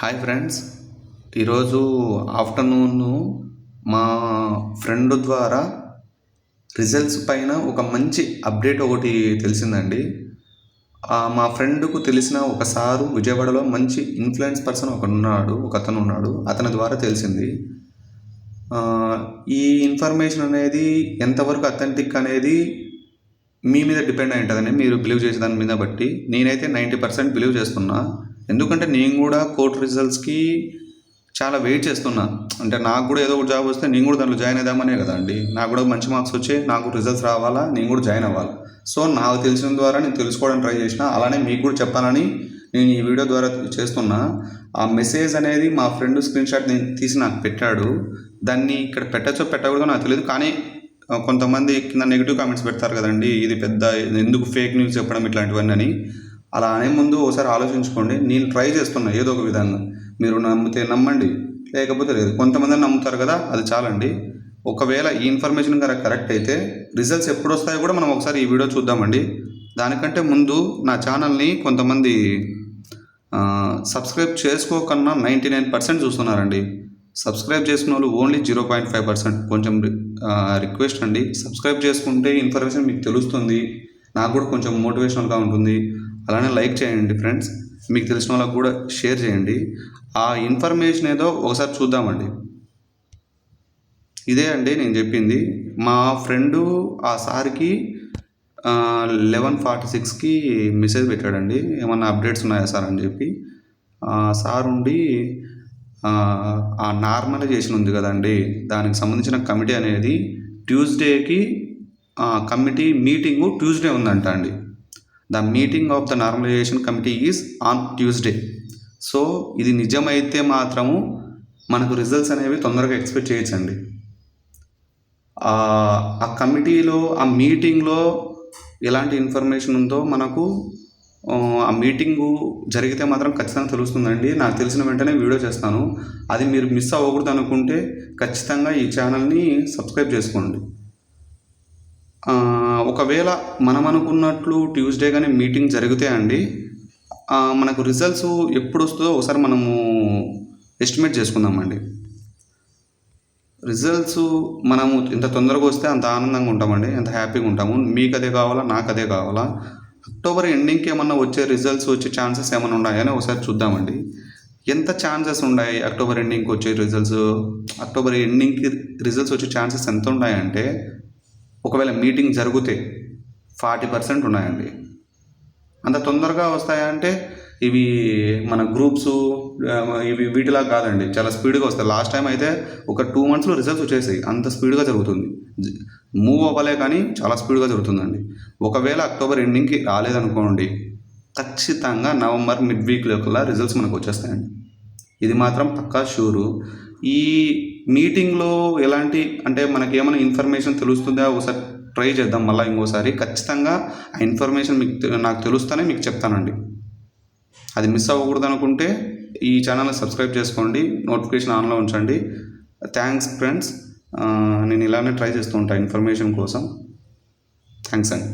Hi friends, ఈరోజు afternoon మా friend ద్వారా రిజల్ట్స్ పైన ఒక మంచి అప్డేట్ ఒకటి తెలిసిందండి. మా ఫ్రెండ్కు తెలిసిన ఒక సారు విజయవాడలో మంచి ఇన్ఫ్లుయెన్స్ పర్సన్ ఒకతను ఉన్నాడు. అతని ద్వారా తెలిసింది. ఈ ఇన్ఫర్మేషన్ అనేది ఎంతవరకు అథెంటిక్ అనేది మీ మీద డిపెండ్ అయి ఉంటుందని మీరు బిలీవ్ చేసే దాని మీద బట్టి నేనైతే 90% బిలీవ్ చేస్తున్నా. ఎందుకంటే నేను కూడా కోర్ట్ రిజల్ట్స్కి చాలా వెయిట్ చేస్తున్నా. అంటే నాకు కూడా ఏదో ఒక జాబ్ వస్తే నేను కూడా దాంట్లో జాయిన్ అవుదామనే కదా అండి. నాకు కూడా మంచి మార్క్స్ వచ్చి నాకు రిజల్ట్స్ రావాలా, నేను కూడా జాయిన్ అవ్వాలి. సో నాకు తెలిసిన ద్వారా నేను తెలుసుకోవడానికి ట్రై చేసిన, అలానే మీకు కూడా చెప్పాలని నేను ఈ వీడియో ద్వారా చేస్తున్నా. ఆ మెసేజ్ అనేది మా ఫ్రెండ్ స్క్రీన్ షాట్ నేను తీసి నాకు పెట్టాడు. దాన్ని ఇక్కడ పెట్టచ్చో పెట్టకూడదో నాకు తెలియదు, కానీ కొంతమంది కింద నెగిటివ్ కామెంట్స్ పెడతారు కదండి, ఇది పెద్ద ఎందుకు ఫేక్ న్యూస్ చెప్పడం ఇట్లాంటివన్నీ అని. అలా అనే ముందు ఒకసారి ఆలోచించుకోండి. నేను ట్రై చేస్తున్నా ఏదో ఒక విధంగా. మీరు నమ్మితే నమ్మండి, లేకపోతే లేదు. కొంతమంది నమ్ముతారు కదా, అది చాలండి. ఒకవేళ ఈ ఇన్ఫర్మేషన్ కరెక్ట్ అయితే రిజల్ట్స్ ఎప్పుడు వస్తాయో కూడా మనం ఒకసారి ఈ వీడియో చూద్దామండి. దానికంటే ముందు నా ఛానల్ని కొంతమంది సబ్స్క్రైబ్ చేసుకోకన్నా 99% చూస్తున్నారండి. సబ్స్క్రైబ్ చేసుకున్న వాళ్ళు ఓన్లీ 0.5%. కొంచెం రిక్వెస్ట్ అండి, సబ్స్క్రైబ్ చేసుకుంటే ఇన్ఫర్మేషన్ మీకు తెలుస్తుంది, నాకు కూడా కొంచెం మోటివేషనల్గా ఉంటుంది. అలానే లైక్ చేయండి ఫ్రెండ్స్, మీకు తెలిసిన వాళ్ళకి కూడా షేర్ చేయండి. ఆ ఇన్ఫర్మేషన్ ఏదో ఒకసారి చూద్దామండి. ఇదే అండి నేను చెప్పింది. మా ఫ్రెండు ఆ సార్కి 11:46కి మెసేజ్ పెట్టాడండి, ఏమన్నా అప్డేట్స్ ఉన్నాయా సార్ అని చెప్పి. సార్ ఉండి ఆ నార్మలైజేషన్ ఉంది కదండి, దానికి సంబంధించిన కమిటీ అనేది ట్యూస్డేకి కమిటీ మీటింగు ట్యూస్డే ఉందంట అండి. The meeting of the normalization committee is on Tuesday. So ఇది నిజమైతే మాత్రము మనకు రిజల్ట్స్ అనేవి తొందరగా ఎక్స్పెక్ట్ చేయొచ్చండి. ఆ కమిటీలో ఆ మీటింగ్లో ఎలాంటి ఇన్ఫర్మేషన్ ఉందో మనకు ఆ మీటింగు జరిగితే మాత్రం ఖచ్చితంగా తెలుస్తుందండి. నాకు తెలిసిన వెంటనే వీడియో చేస్తాను. అది మీరు మిస్ అవ్వకూడదు అనుకుంటే ఖచ్చితంగా ఈ ఛానల్ని సబ్స్క్రైబ్ చేసుకోండి. ఒకవేళ మనం అనుకున్నట్లు ట్యూస్డే కానీ మీటింగ్ జరిగితే అండి, మనకు రిజల్ట్స్ ఎప్పుడు వస్తుందో ఒకసారి మనము ఎస్టిమేట్ చేసుకుందామండి. రిజల్ట్స్ మనము ఎంత తొందరగా వస్తే అంత ఆనందంగా ఉంటామండి, ఎంత హ్యాపీగా ఉంటాము. మీకు అదే కావాలా, నాకు అదే కావాలా. అక్టోబర్ ఎండింగ్కి ఏమన్నా వచ్చే రిజల్ట్స్ వచ్చే ఛాన్సెస్ ఏమైనా ఉన్నాయని ఒకసారి చూద్దామండి. ఎంత ఛాన్సెస్ ఉన్నాయి అక్టోబర్ ఎండింగ్కి వచ్చే రిజల్ట్స్? అక్టోబర్ ఎండింగ్కి రిజల్ట్స్ వచ్చే ఛాన్సెస్ ఎంత ఉన్నాయంటే, ఒకవేళ మీటింగ్ జరిగితే 40% ఉన్నాయండి. అంత తొందరగా వస్తాయంటే ఇవి మన గ్రూప్స్ ఇవి వీటిలా కాదండి, చాలా స్పీడ్గా వస్తాయి. లాస్ట్ టైం అయితే ఒక 2 monthsలో రిజల్ట్స్ వచ్చేసాయి. అంత స్పీడ్గా జరుగుతుంది. మూవ్ అవ్వలే కానీ చాలా స్పీడ్గా జరుగుతుందండి. ఒకవేళ అక్టోబర్ ఎండింగ్కి రాలేదనుకోండి, ఖచ్చితంగా నవంబర్ మిడ్ వీక్లోకల్లా రిజల్ట్స్ మనకు వచ్చేస్తాయండి. ఇది మాత్రం పక్కా షూరు. ఈ మీటింగ్లో ఎలాంటి అంటే మనకి ఏమైనా ఇన్ఫర్మేషన్ తెలుస్తుందా ఒకసారి ట్రై చేద్దాం మళ్ళీ ఇంకోసారి. ఖచ్చితంగా ఆ ఇన్ఫర్మేషన్ నాకు తెలుస్తూనే మీకు చెప్తానండి. అది మిస్ అవ్వకూడదు అనుకుంటే ఈ ఛానల్ని సబ్స్క్రైబ్ చేసుకోండి, నోటిఫికేషన్ ఆన్లో ఉంచండి. Thanks friends. నేను ఇలానే ట్రై చేస్తూ ఉంటాను ఇన్ఫర్మేషన్ కోసం. థ్యాంక్స్ అండి.